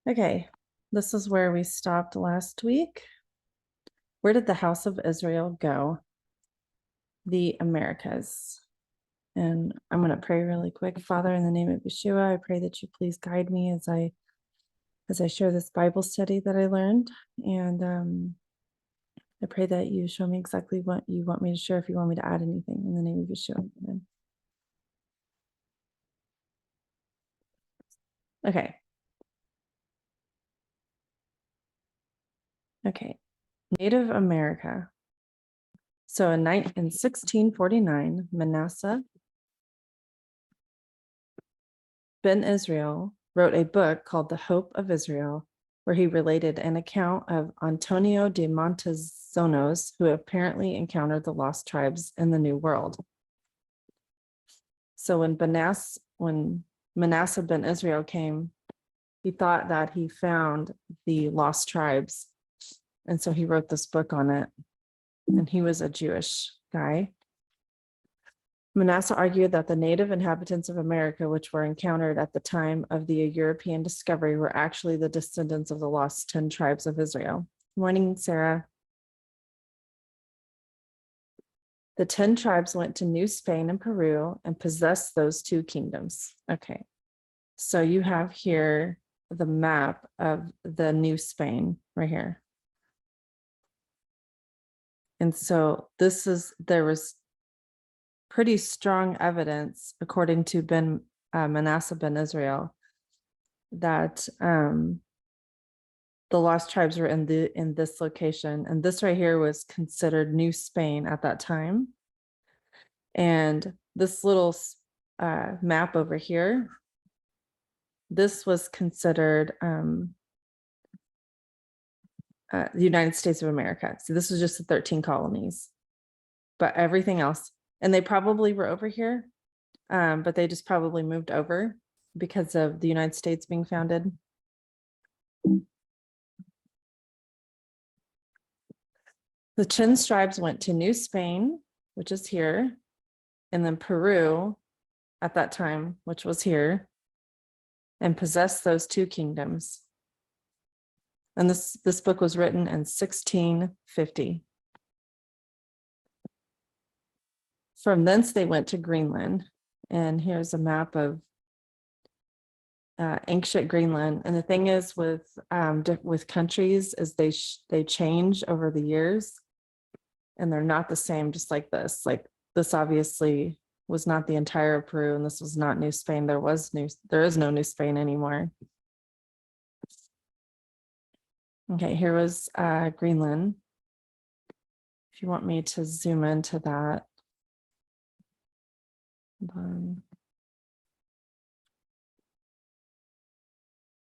Okay, this is where we stopped last week. Where did the house of Israel go? The Americas. And I'm going to pray really quick. Father, in the name of Yeshua, I pray that you please guide me as I share this Bible study that I learned. And I pray that you show me exactly what you want me to share, if you want me to add anything, in the name of Yeshua. Amen. Okay. Okay. Native America. So in 1649, Manasseh ben Israel wrote a book called The Hope of Israel, where he related an account of Antonio de Montezonos, who apparently encountered the lost tribes in the New World. So when Manasseh ben Israel came, he thought that he found the lost tribes. And so he wrote this book on it. And he was a Jewish guy. Manasseh argued that the native inhabitants of America, which were encountered at the time of the European discovery, were actually the descendants of the lost 10 tribes of Israel. Morning, Sarah. The 10 tribes went to New Spain and Peru and possessed those two kingdoms. Okay, so you have here the map of the New Spain right here. And so there was pretty strong evidence, according to Manasseh ben Israel, that the lost tribes were in this location, and this right here was considered New Spain at that time. And this little map over here, this was considered the United States of America. So this was just the 13 colonies, but everything else, and they probably were over here, but they just probably moved over because of the United States being founded. The 10 tribes went to New Spain, which is here, and then Peru at that time, which was here, and possessed those two kingdoms. And this book was written in 1650. From thence they went to Greenland, and here's a map of ancient Greenland. And the thing is with countries is they change over the years, and they're not the same. Just like this obviously was not the entire Peru, and this was not New Spain. There is no New Spain anymore. Okay, here was Greenland. If you want me to zoom into that.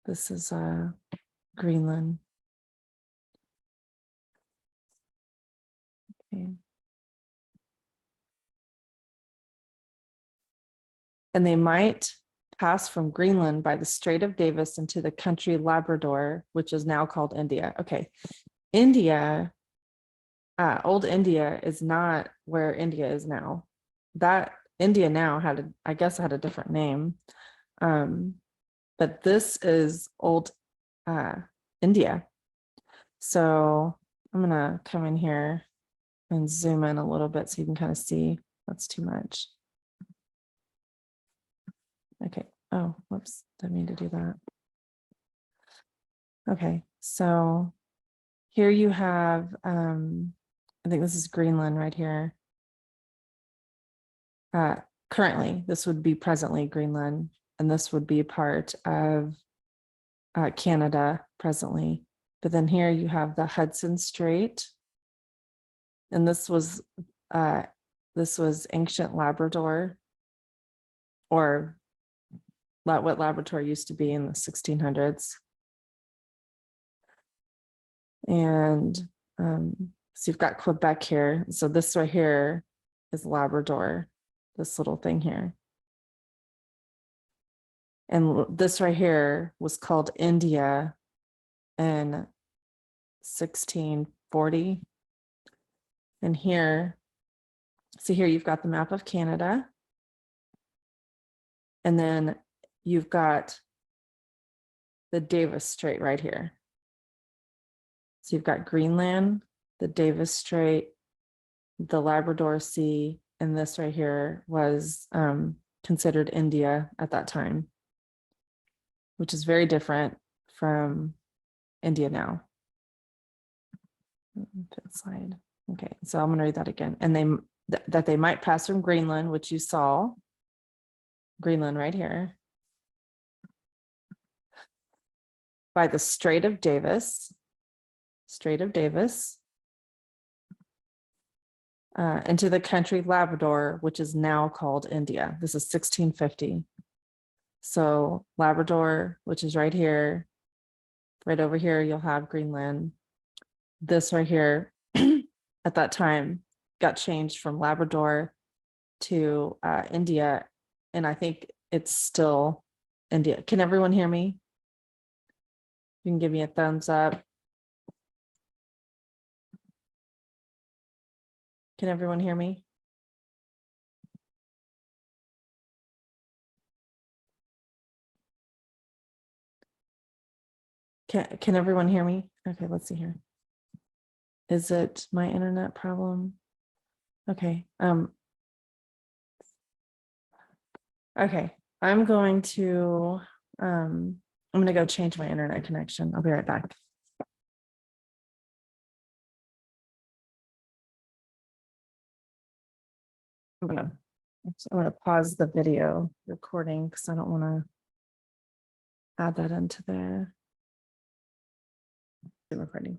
This is Greenland. Okay. And they might pass from Greenland by the Strait of Davis into the country Labrador, which is now called India. Okay, India, old India is not where India is now. That India now had, I guess, had a different name. But this is old India. So I'm gonna come in here and zoom in a little bit so you can kind of see. That's too much. Okay. Oh, whoops. Didn't mean to do that. Okay. So here you have, I think this is Greenland right here. Currently, this would be presently Greenland, and this would be part of Canada presently. But then here you have the Hudson Strait, and this was ancient Labrador, or what Labrador used to be in the 1600s. And so you've got Quebec here. So this right here is Labrador, this little thing here. And this right here was called India in 1640. And here, so here you've got the map of Canada. And then you've got the Davis Strait right here. So you've got Greenland, the Davis Strait, the Labrador Sea, and this right here was considered India at that time, which is very different from India now. Slide. Okay, so I'm gonna read that again. And that they might pass from Greenland, which you saw, Greenland right here, by the Strait of Davis, into the country Labrador, which is now called India. This is 1650. So Labrador, which is right here, right over here, you'll have Greenland. This right here, at that time, got changed from Labrador to India, and I think it's still India. Can everyone hear me? You can give me a thumbs up. Can everyone hear me? Can everyone hear me? Okay, let's see here. Is it my internet problem? Okay. Okay, I'm going to go change my internet connection. I'll be right back. I'm gonna pause the video recording because I don't want to add that into the recording.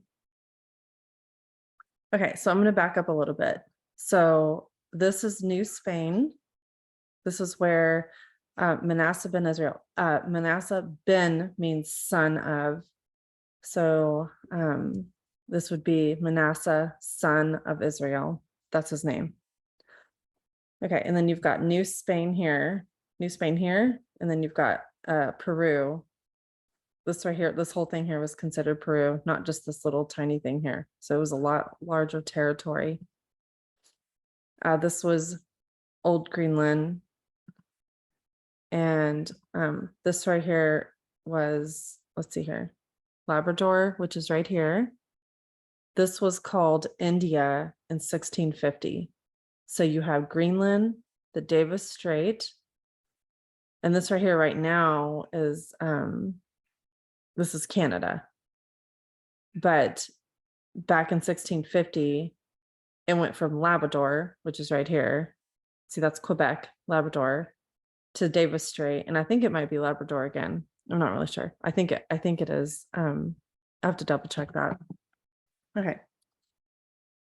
Okay, so I'm going to back up a little bit. So this is New Spain. This is where Manasseh ben Israel. Manasseh ben means son of. So this would be Manasseh, son of Israel. That's his name. Okay, and then you've got New Spain here, and then you've got Peru. This right here, this whole thing here was considered Peru, not just this little tiny thing here. So it was a lot larger territory. This was Old Greenland. And this right here was, let's see here, Labrador, which is right here. This was called India in 1650. So you have Greenland, the Davis Strait, and this right here right now is, this is Canada. But back in 1650, it went from Labrador, which is right here. See, that's Quebec, Labrador, to Davis Strait. And I think it might be Labrador again. I'm not really sure. I think it is. I have to double check that. Okay.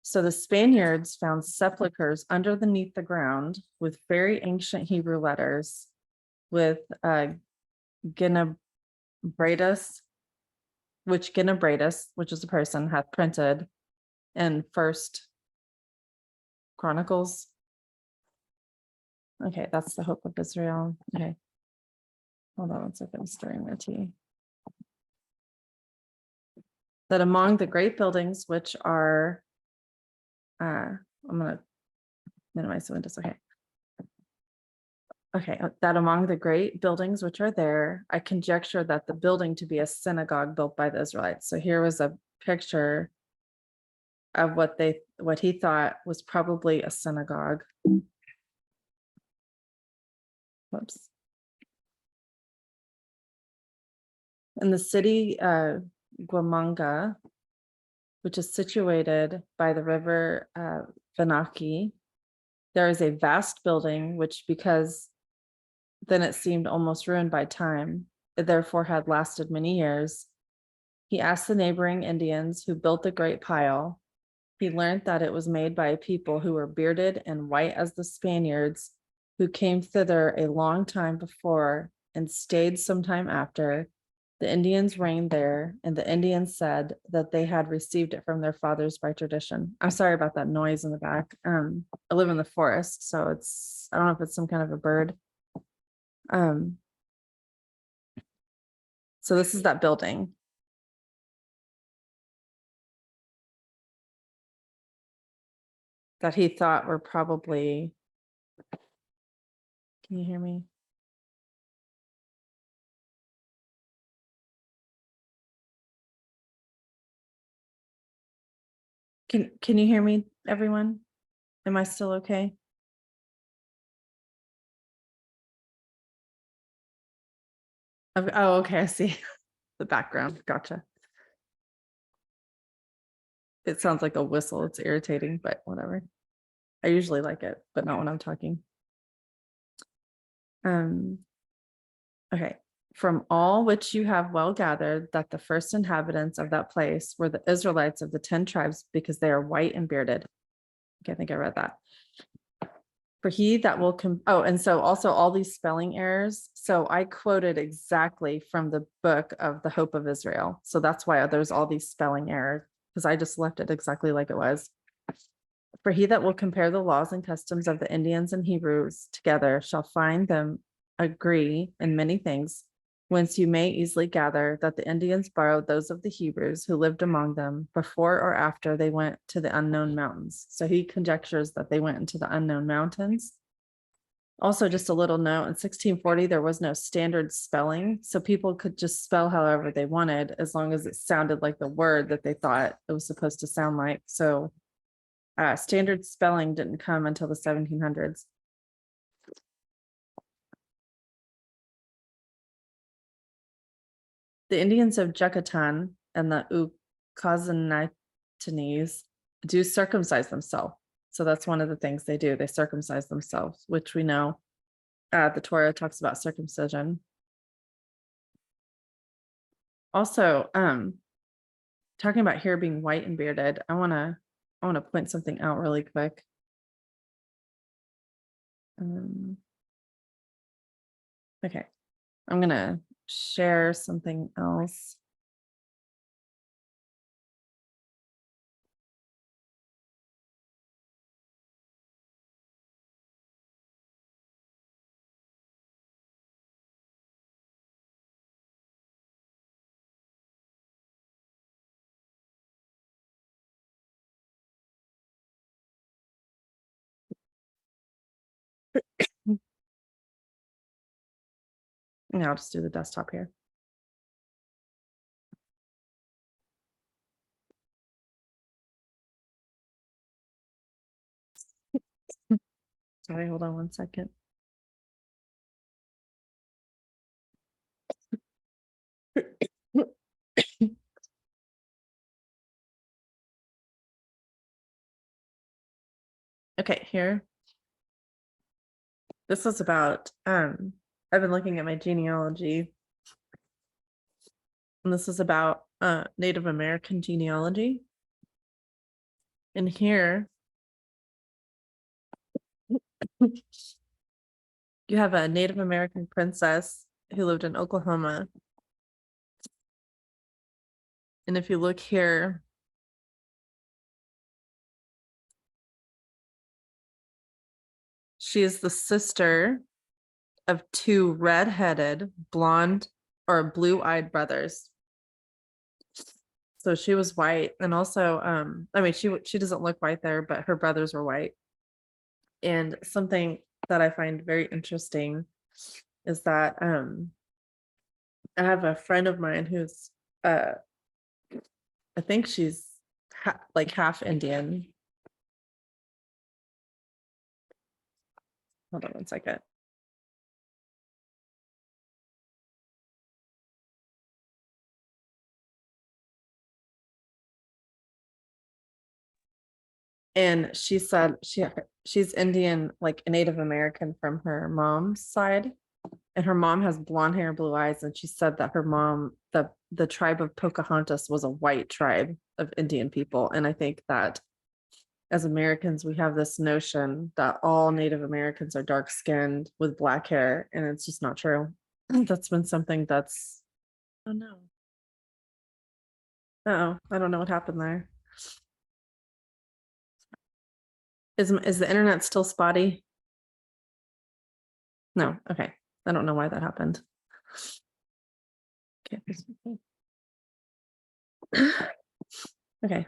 So the Spaniards found sepulchres underneath the ground with very ancient Hebrew letters with Ginabratus, which is a person, hath printed in First Chronicles. Okay, that's the hope of Israel. Okay. Hold on one second, I'm stirring my tea. That among the great buildings which are, I'm gonna minimize the windows, okay. Okay, that among the great buildings which are there, I conjecture that the building to be a synagogue built by the Israelites. So here was a picture of what he thought was probably a synagogue. Whoops. In the city Guamanga, which is situated by the river Vanaki, there is a vast building which, because then it seemed almost ruined by time, it therefore had lasted many years. He asked the neighboring Indians who built the great pile. He learned that it was made by a people who were bearded and white as the Spaniards, who came thither a long time before and stayed some time after. The Indians reigned there, and the Indians said that they had received it from their fathers by tradition. I'm sorry about that noise in the back. I live in the forest, so I don't know if it's some kind of a bird. So this is that building. That he thought were probably, can you hear me? Can you hear me, everyone? Am I still okay? Oh, okay, I see the background. Gotcha. It sounds like a whistle. It's irritating, but whatever. I usually like it, but not when I'm talking. Okay. From all which you have well gathered that the first inhabitants of that place were the Israelites of the 10 tribes, because they are white and bearded. Okay, I think I read that. For he that will oh, and so also all these spelling errors. So I quoted exactly from the book of the Hope of Israel. So that's why there's all these spelling errors, because I just left it exactly like it was. For he that will compare the laws and customs of the Indians and Hebrews together shall find them agree in many things, whence you may easily gather that the Indians borrowed those of the Hebrews who lived among them before or after they went to the unknown mountains. So he conjectures that they went into the unknown mountains. Also, just a little note, in 1640, there was no standard spelling, so people could just spell however they wanted, as long as it sounded like the word that they thought it was supposed to sound like. So standard spelling didn't come until the 1700s. The Indians of Yucatan and the Ukazanitanes do circumcise themselves. So that's one of the things they do. They circumcise themselves, which we know the Torah talks about circumcision. Also, talking about hair being white and bearded, I wanna point something out really quick. Okay, I'm gonna share something else. And I'll just do the desktop here. Sorry, hold on one second. Okay, here. This is about, I've been looking at my genealogy. And this is about Native American genealogy. And here you have a Native American princess who lived in Oklahoma. And if you look here, she is the sister of two red-headed, blonde or blue-eyed brothers. So she was white, and also, I mean, she doesn't look white there, but her brothers were white. And something that I find very interesting is that I have a friend of mine who's I think she's like half Indian. Hold on one second. And she said she's Indian, like a Native American from her mom's side. And her mom has blonde hair, blue eyes, and she said that her mom, the tribe of Pocahontas, was a white tribe of Indian people. And I think that as Americans, we have this notion that all Native Americans are dark skinned with black hair, and it's just not true. That's been something that's, oh no. Oh, I don't know what happened there. Is the internet still spotty? No, okay. I don't know why that happened. Okay. Okay.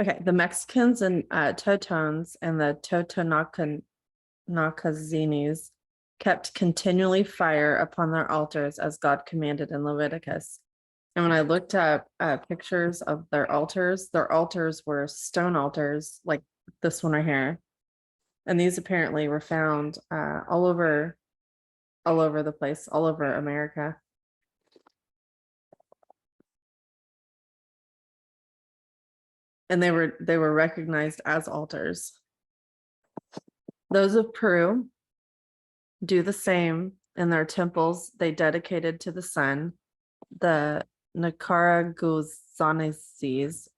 Okay, the Mexicans and Totones and the Totonacazinis kept continually fire upon their altars as God commanded in Leviticus. And when I looked up pictures of their altars were stone altars like this one right here. And these apparently were found all over the place, all over America. And they were recognized as altars. Those of Peru do the same in their temples they dedicated to the sun. The Nicaraguaneses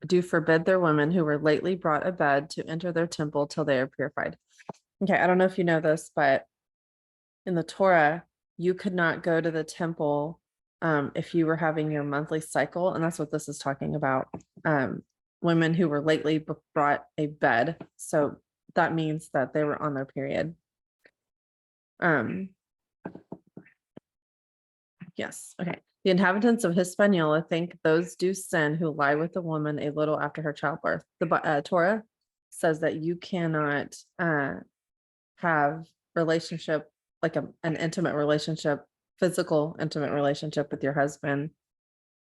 do forbid their women who were lately brought abed to enter their temple till they are purified. Okay, I don't know if you know this, but in the Torah, you could not go to the temple if you were having your monthly cycle, and that's what this is talking about. Women who were lately brought a bed, so that means that they were on their period. Yes, okay. The inhabitants of Hispaniola think those do sin who lie with a woman a little after her childbirth. The Torah says that you cannot have relationship, like an intimate relationship, physical intimate relationship with your husband,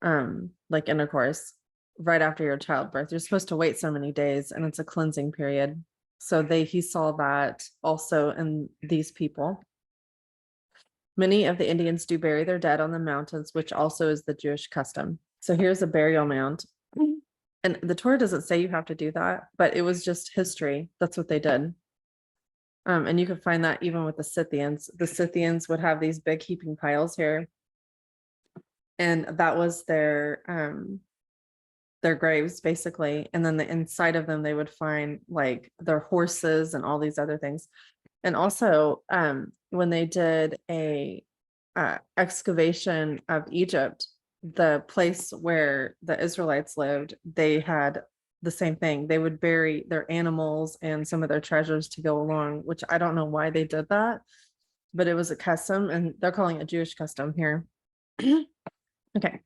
like intercourse, right after your childbirth. You're supposed to wait so many days, and it's a cleansing period. So he saw that also in these people. Many of the Indians do bury their dead on the mountains, which also is the Jewish custom. So here's a burial mound. And the Torah doesn't say you have to do that, but it was just history. That's what they did. And you can find that even with the Scythians. The Scythians would have these big heaping piles here. And that was their graves, basically. And then the inside of them, they would find like their horses and all these other things. And also, when they did a excavation of Egypt, the place where the Israelites lived, they had the same thing. They would bury their animals and some of their treasures to go along, which I don't know why they did that, but it was a custom, and they're calling it Jewish custom here. Okay.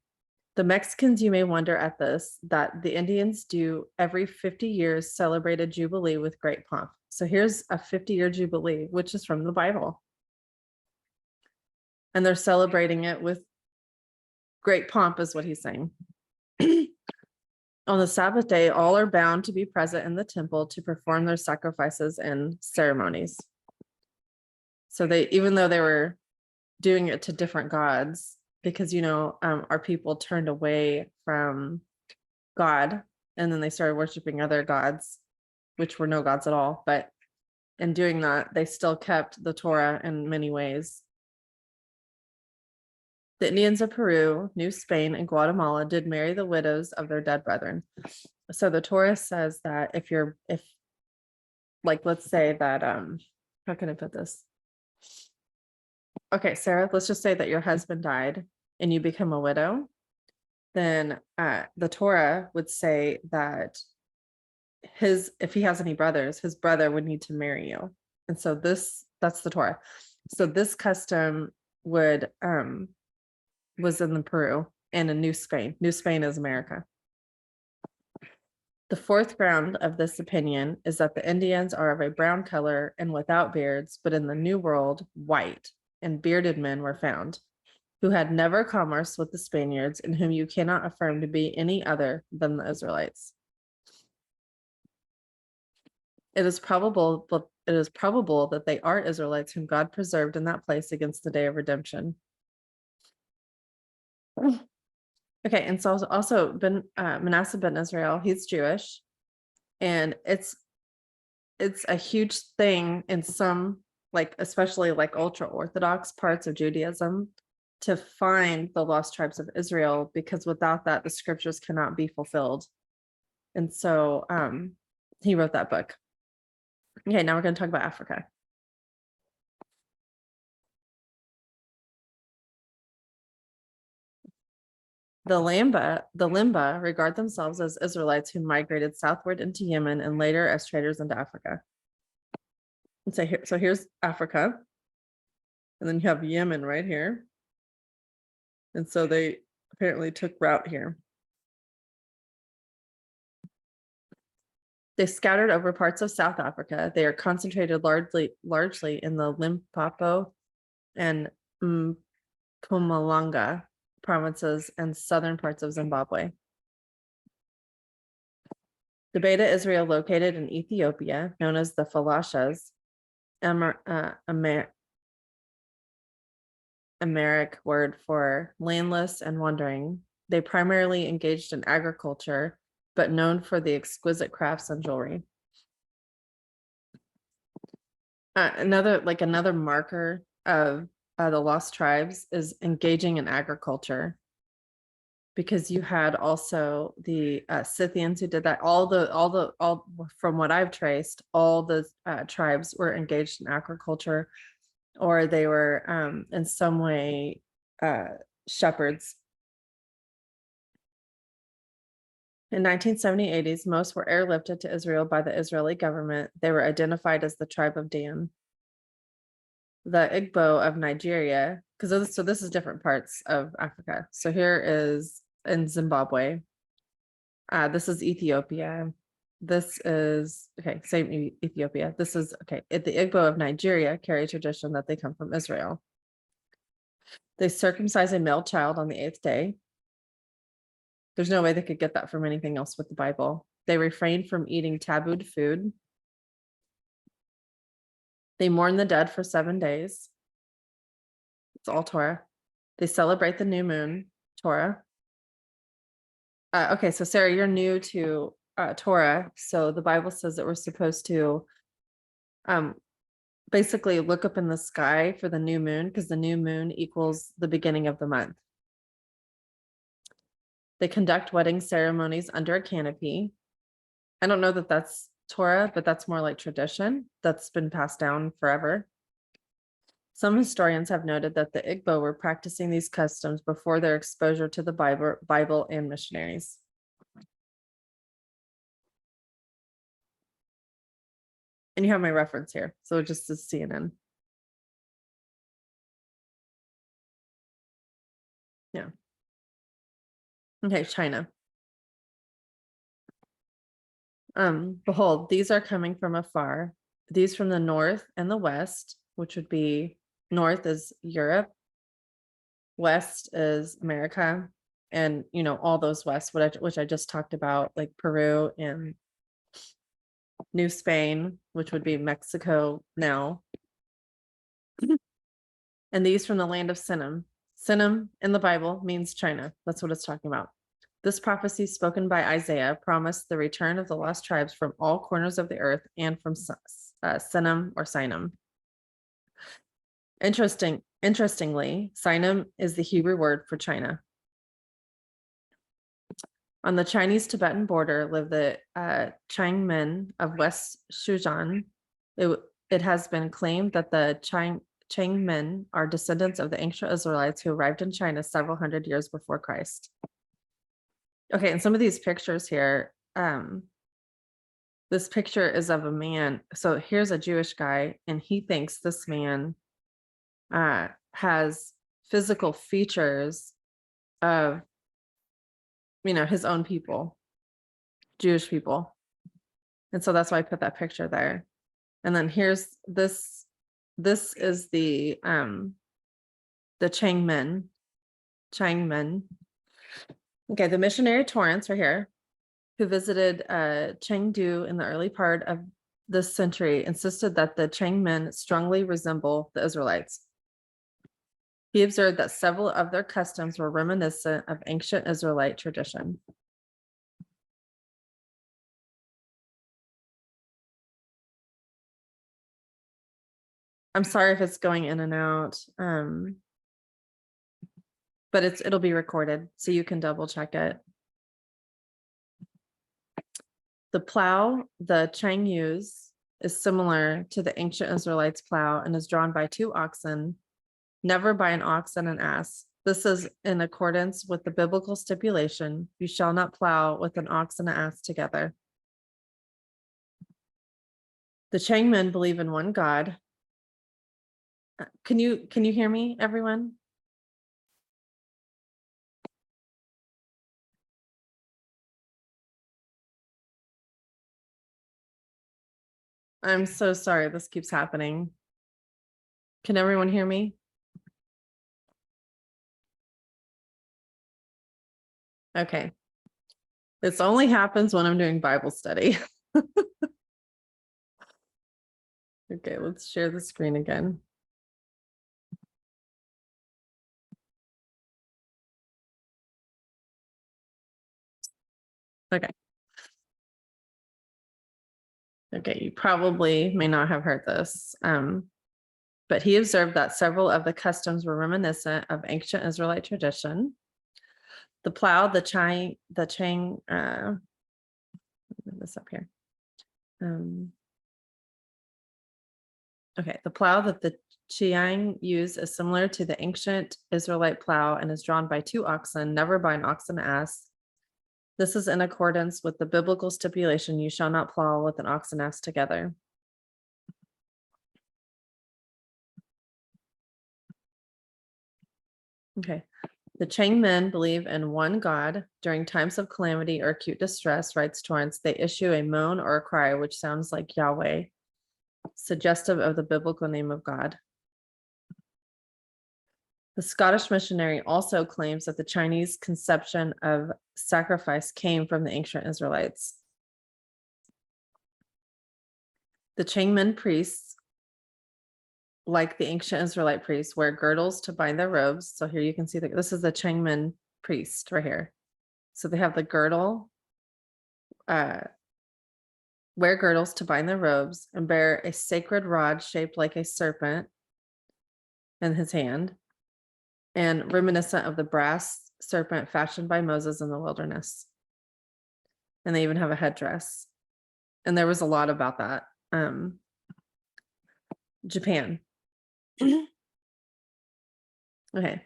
The Mexicans, you may wonder at this, that the Indians do every 50 years celebrate a jubilee with great pomp. So here's a 50-year jubilee, which is from the Bible. And they're celebrating it with great pomp, is what he's saying. On the Sabbath day, all are bound to be present in the temple to perform their sacrifices and ceremonies. So even though they were doing it to different gods, because, our people turned away from God, and then they started worshiping other gods, which were no gods at all. But in doing that, they still kept the Torah in many ways. The Indians of Peru, New Spain, and Guatemala did marry the widows of their dead brethren. So the Torah says that if let's say that, how can I put this? Okay, Sarah, let's just say that your husband died and you become a widow. Then the Torah would say that if he has any brothers, his brother would need to marry you. And so that's the Torah. So this custom was in the Peru and in New Spain. New Spain is America. The fourth ground of this opinion is that the Indians are of a brown color and without beards, but in the New World, white, and bearded men were found, who had never commerce with the Spaniards, and whom you cannot affirm to be any other than the Israelites. It is probable that they are Israelites whom God preserved in that place against the day of redemption. Okay, and so also Manasseh ben Israel, he's Jewish, and it's a huge thing in some, especially ultra Orthodox parts of Judaism, to find the lost tribes of Israel, because without that, the scriptures cannot be fulfilled. And so he wrote that book. Okay, now we're going to talk about Africa. The Limba regard themselves as Israelites who migrated southward into Yemen and later as traders into Africa. And so here's Africa, and then you have Yemen right here. And so they apparently took route here. They scattered over parts of South Africa. They are concentrated largely in the Limpopo and Mpumalanga provinces and southern parts of Zimbabwe. The Beta Israel located in Ethiopia, known as the Falashas, Amharic word for landless and wandering. They primarily engaged in agriculture, but known for the exquisite crafts and jewelry. Another marker of the lost tribes is engaging in agriculture, because you had also the Scythians who did that. All from what I've traced, all the tribes were engaged in agriculture, or they were in some way shepherds. In 1970-80s, most were airlifted to Israel by the Israeli government. They were identified as the tribe of Dan. The Igbo of Nigeria, because this is different parts of Africa. So here is in Zimbabwe. This is Ethiopia. This is, okay, same Ethiopia. This is, okay, the Igbo of Nigeria carry a tradition that they come from Israel. They circumcise a male child on the 8th day. There's no way they could get that from anything else with the Bible. They refrain from eating tabooed food. They mourn the dead for 7 days. It's all Torah. They celebrate the new moon, Torah. Okay, so Sarah, you're new to Torah. So the Bible says that we're supposed to basically look up in the sky for the new moon, because the new moon equals the beginning of the month. They conduct wedding ceremonies under a canopy. I don't know that that's Torah, but that's more like tradition that's been passed down forever. Some historians have noted that the Igbo were practicing these customs before their exposure to the Bible and missionaries. And you have my reference here. So just as CNN. Yeah. Okay, China. Behold, these are coming from afar. These from the north and the west, which would be north is Europe, west is America, and all those west, which I just talked about, like Peru and New Spain, which would be Mexico now. And these from the land of Sinim. Sinim in the Bible means China. That's what it's talking about. This prophecy spoken by Isaiah promised the return of the lost tribes from all corners of the earth and from Sinim or Sinam. Interestingly, Sinam is the Hebrew word for China. On the Chinese-Tibetan border live the Changmen of West Xuzhan. It has been claimed that the Changmen are descendants of the ancient Israelites who arrived in China several hundred years before Christ. Okay, and some of these pictures here, this picture is of a man. So here's a Jewish guy, and he thinks this man has physical features of his own people, Jewish people. And so that's why I put that picture there. And then here's this is the Changmen. Okay, the missionary Torrance right here, who visited Chengdu in the early part of this century, insisted that the Changmen strongly resemble the Israelites. He observed that several of their customs were reminiscent of ancient Israelite tradition. I'm sorry if it's going in and out, but it'll be recorded, so you can double check it. The plow the Chang use is similar to the ancient Israelites' plow and is drawn by 2 oxen, never by an ox and an ass. This is in accordance with the biblical stipulation, you shall not plow with an ox and an ass together. The Changmen believe in one God. Can you hear me, everyone? I'm so sorry this keeps happening. Can everyone hear me? Okay. This only happens when I'm doing Bible study. Okay, let's share the screen again. Okay. Okay, you probably may not have heard this, but he observed that several of the customs were reminiscent of ancient Israelite tradition. The plow, the chang, move this up here. Okay, the plow that the Chiang use is similar to the ancient Israelite plow and is drawn by 2 oxen, never by an ox and ass. This is in accordance with the biblical stipulation, you shall not plow with an ox and ass together. Okay. The Chang men believe in one God. During times of calamity or acute distress, writes Torrance, they issue a moan or a cry which sounds like Yahweh, suggestive of the biblical name of God. The Scottish missionary also claims that the Chinese conception of sacrifice came from the ancient Israelites. The Changmen priests, like the ancient Israelite priests, wear girdles to bind their robes. So here you can see that this is the Changmen priest right here. So they have the girdle, wear girdles to bind their robes, and bear a sacred rod shaped like a serpent in his hand, and reminiscent of the brass serpent fashioned by Moses in the wilderness. And they even have a headdress. And there was a lot about that. Japan. Okay.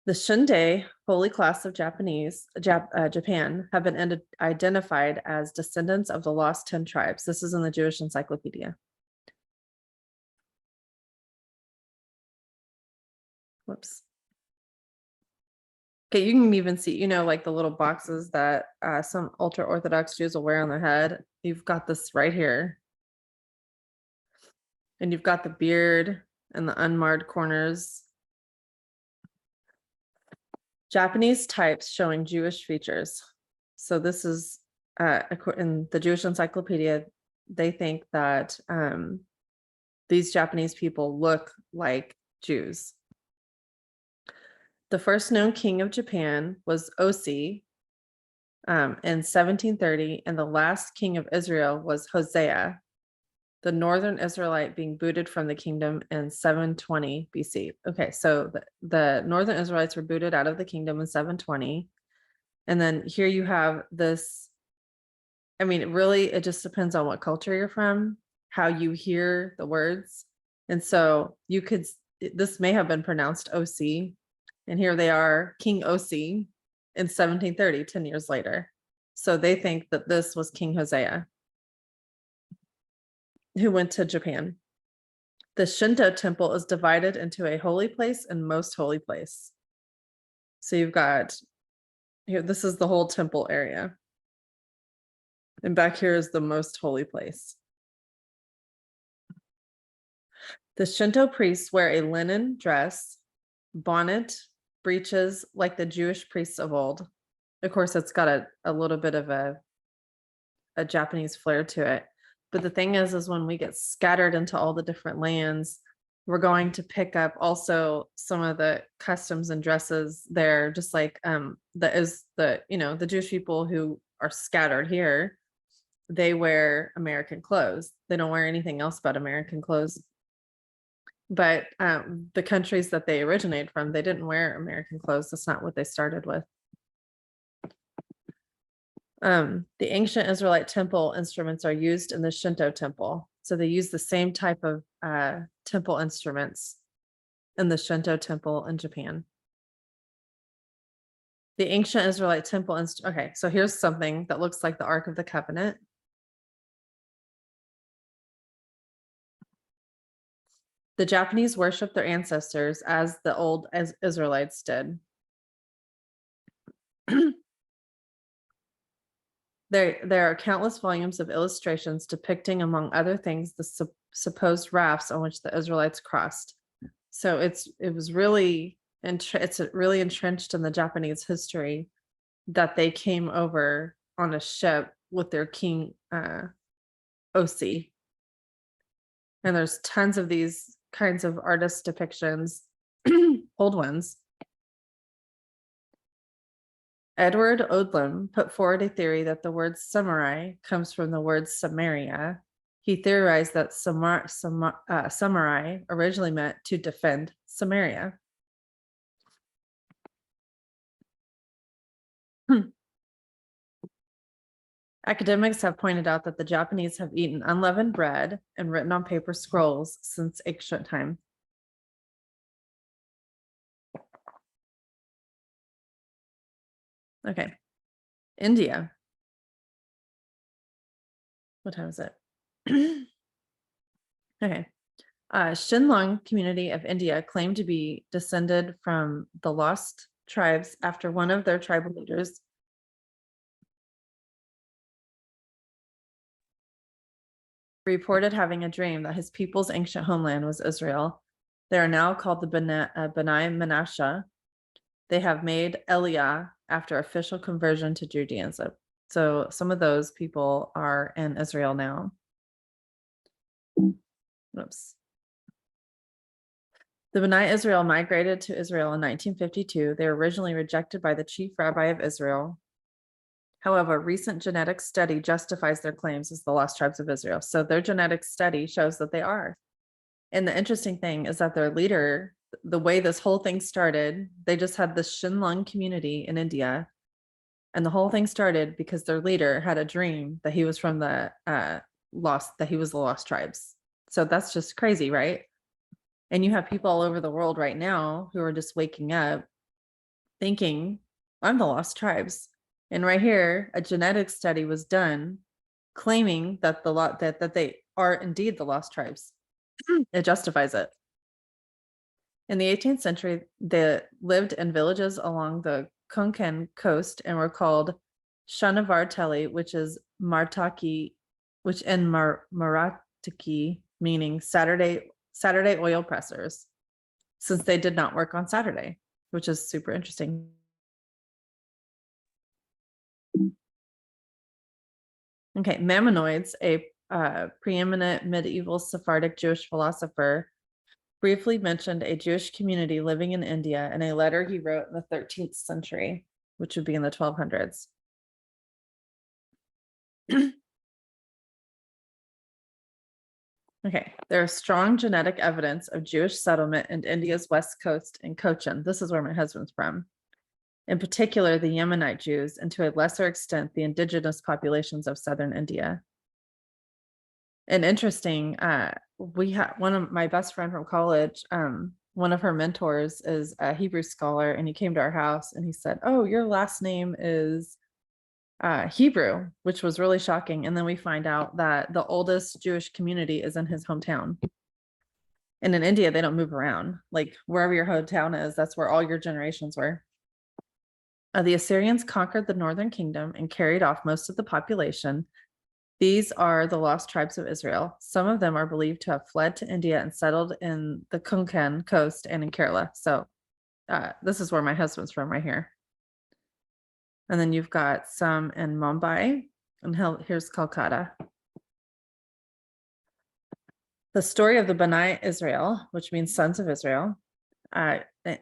The Shunde holy class of Japan have been identified as descendants of the lost 10 tribes. This is in the Jewish Encyclopedia. Whoops. Okay, you can even see, you know, like the little boxes that some ultra-Orthodox Jews will wear on their head. You've got this right here. And you've got the beard and the unmarred corners. Japanese types showing Jewish features. So this is in the Jewish Encyclopedia, they think that these Japanese people look like Jews. The first known king of Japan was Osi in 1730, and the last king of Israel was Hosea, the northern Israelite being booted from the kingdom in 720 BC. Okay, so the northern Israelites were booted out of the kingdom in 720. And then here you have this, I mean, really, it just depends on what culture you're from, how you hear the words. And so you could, this may have been pronounced OC, and here they are, King Osi in 1730, 10 years later. So they think that this was King Hosea, who went to Japan. The Shinto temple is divided into a holy place and most holy place. So you've got here, this is the whole temple area. And back here is the most holy place. The Shinto priests wear a linen dress, bonnet, breeches like the Jewish priests of old. Of course, it's got a little bit of a Japanese flair to it. But the thing is when we get scattered into all the different lands, we're going to pick up also some of the customs and dresses there, just like the Jewish people who are scattered here, they wear American clothes. They don't wear anything else but American clothes. But the countries that they originate from, they didn't wear American clothes. That's not what they started with. The ancient Israelite temple instruments are used in the Shinto temple. So they use the same type of temple instruments in the Shinto temple in Japan. The ancient Israelite temple okay, so here's something that looks like the Ark of the Covenant. The Japanese worship their ancestors as the old Israelites did. There are countless volumes of illustrations depicting, among other things, the supposed rafts on which the Israelites crossed. So it's really entrenched in the Japanese history that they came over on a ship with their king Osi. And there's tons of these kinds of artist depictions, old ones. Edward Odlum put forward a theory that the word samurai comes from the word Samaria. He theorized that samurai originally meant to defend Samaria. Academics have pointed out that the Japanese have eaten unleavened bread and written on paper scrolls since ancient time. Okay, India. What time is it? Okay. Shinlong community of India claimed to be descended from the lost tribes after one of their tribal leaders reported having a dream that his people's ancient homeland was Israel. They are now called the B'nai Menashe. They have made Aliyah after official conversion to Judaism. So some of those people are in Israel now. Oops. The B'nai Israel migrated to Israel in 1952. They were originally rejected by the chief rabbi of Israel. However, recent genetic study justifies their claims as the lost tribes of Israel. So their genetic study shows that they are. And the interesting thing is that their leader, the way this whole thing started, they just had this Shinlong community in India. And the whole thing started because their leader had a dream that he was from the he was the lost tribes. So that's just crazy, right? And you have people all over the world right now who are just waking up thinking, I'm the lost tribes. And right here, a genetic study was done claiming that that they are indeed the lost tribes. It justifies it. In the 18th century, they lived in villages along the Konkan coast and were called Shanavarteli, which is Martaki, which in Marathi meaning Saturday oil pressers, since they did not work on Saturday, which is super interesting. Okay, Maimonides, a preeminent medieval Sephardic Jewish philosopher, briefly mentioned a Jewish community living in India in a letter he wrote in the 13th century, which would be in the 1200s. Okay, there's strong genetic evidence of Jewish settlement in India's west coast in Cochin. This is where my husband's from. In particular, the Yemenite Jews, and to a lesser extent, the indigenous populations of southern India. And interesting, we have one of my best friend from college, one of her mentors is a Hebrew scholar, and he came to our house and he said, oh, your last name is Hebrew, which was really shocking. And then we find out that the oldest Jewish community is in his hometown. And in India, they don't move around. Like wherever your hometown is, that's where all your generations were. The Assyrians conquered the northern kingdom and carried off most of the population. These are the lost tribes of Israel. Some of them are believed to have fled to India and settled in the Konkan coast and in Kerala. So this is where my husband's from right here. And then you've got some in Mumbai, and here's Kolkata. The story of the B'nai Israel, which means sons of Israel,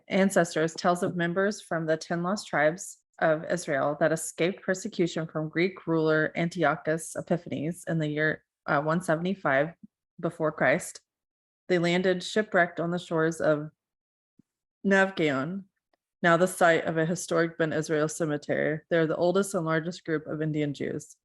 ancestors, tells of members from the 10 lost tribes of Israel that escaped persecution from Greek ruler Antiochus Epiphanes in the year 175 before Christ. They landed shipwrecked on the shores of Navgaon, now the site of a historic Ben Israel cemetery. They're the oldest and largest group of Indian Jews.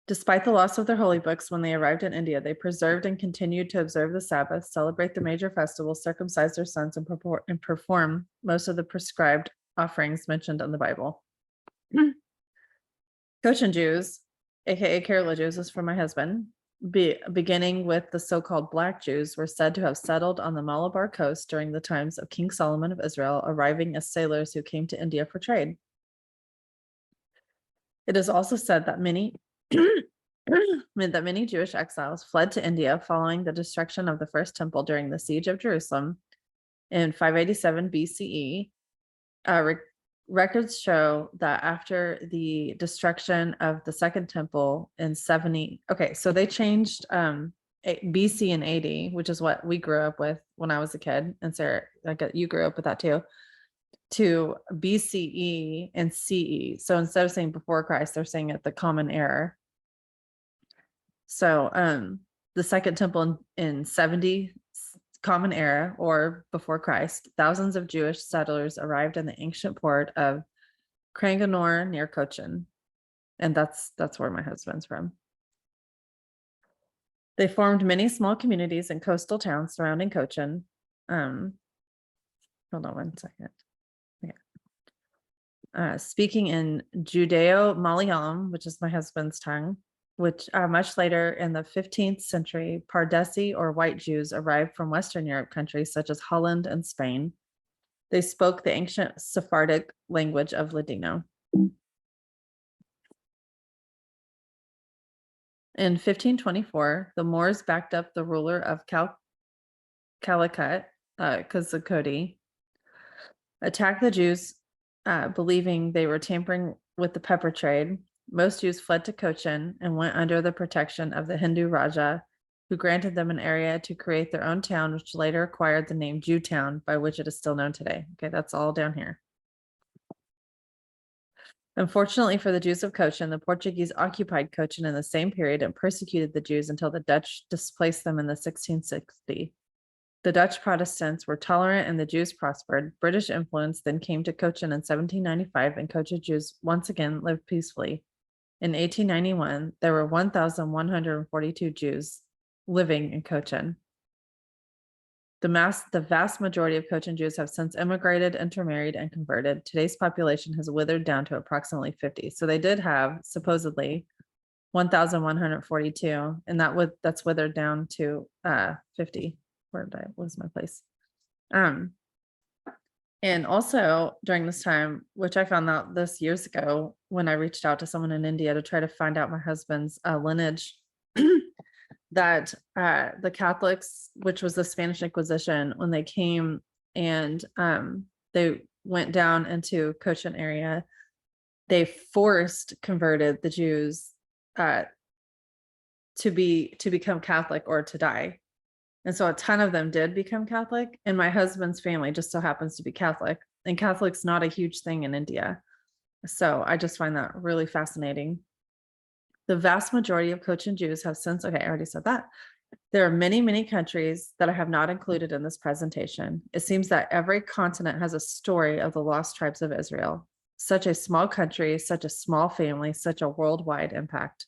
Despite the loss of their holy books, when they arrived in India, they preserved and continued to observe the Sabbath, celebrate the major festivals, circumcise their sons, and perform most of the prescribed offerings mentioned in the Bible. Cochin Jews, aka Kerala Jews, is from my husband. Beginning with the so-called Black Jews, were said to have settled on the Malabar coast during the times of King Solomon of Israel, arriving as sailors who came to India for trade. It is also said that many that many Jewish exiles fled to India following the destruction of the first temple during the siege of Jerusalem in 587 BCE. Records show that after the destruction of the second temple in 70, okay, so they changed BC and AD, which is what we grew up with when I was a kid, and Sarah, you grew up with that too, to BCE and CE. So instead of saying before Christ, they're saying it the common era. So the second temple in 70 common era or before Christ, thousands of Jewish settlers arrived in the ancient port of Cranganore near Cochin. And that's where my husband's from. They formed many small communities and coastal towns surrounding Cochin. Hold on one second. Okay. Speaking in Judeo-Malayalam, which is my husband's tongue, which much later in the 15th century, Pardesi or white Jews arrived from Western Europe countries such as Holland and Spain. They spoke the ancient Sephardic language of Ladino. In 1524, the Moors backed up the ruler of Calicut, Kozhikode, attacked the Jews, believing they were tampering with the pepper trade. Most Jews fled to Cochin and went under the protection of the Hindu Raja, who granted them an area to create their own town, which later acquired the name Jewtown, by which it is still known today. Okay, that's all down here. Unfortunately for the Jews of Cochin, the Portuguese occupied Cochin in the same period and persecuted the Jews until the Dutch displaced them in the 1660. The Dutch Protestants were tolerant and the Jews prospered. British influence then came to Cochin in 1795 and Cochin Jews once again lived peacefully. In 1891, there were 1,142 Jews living in Cochin. The vast majority of Cochin Jews have since immigrated, intermarried, and converted. Today's population has withered down to approximately 50. So they did have supposedly 1,142, and that's withered down to 50. Where did I lose my place? And also during this time, which I found out this years ago when I reached out to someone in India to try to find out my husband's lineage, that the Catholics, which was the Spanish Inquisition, when they came and they went down into Cochin area, they converted the Jews to become Catholic or to die. And so a ton of them did become Catholic, and my husband's family just so happens to be Catholic, and Catholic's not a huge thing in India. So I just find that really fascinating. The vast majority of Cochin Jews have since, okay, I already said that. There are many, many countries that I have not included in this presentation. It seems that every continent has a story of the lost tribes of Israel. Such a small country, such a small family, such a worldwide impact.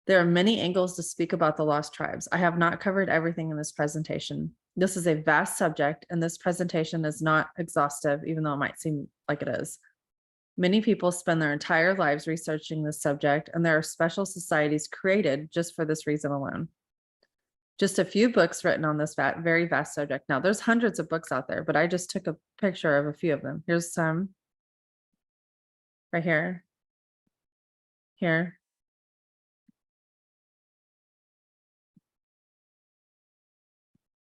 There are many angles to speak about the lost tribes. I have not covered everything in this presentation. This is a vast subject, and this presentation is not exhaustive, even though it might seem like it is. Many people spend their entire lives researching this subject, and there are special societies created just for this reason alone. Just a few books written on this very vast subject. Now, there's hundreds of books out there, but I just took a picture of a few of them. Here's some right here. Here.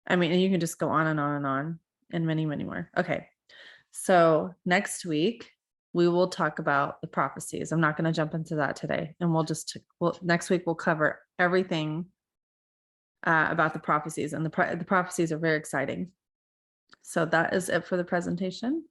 I mean, and you can just go on and on and on, and many, many more. Okay. So next week, we will talk about the prophecies. I'm not going to jump into that today. And next week, we'll cover everything about the prophecies, and the prophecies are very exciting. So that is it for the presentation.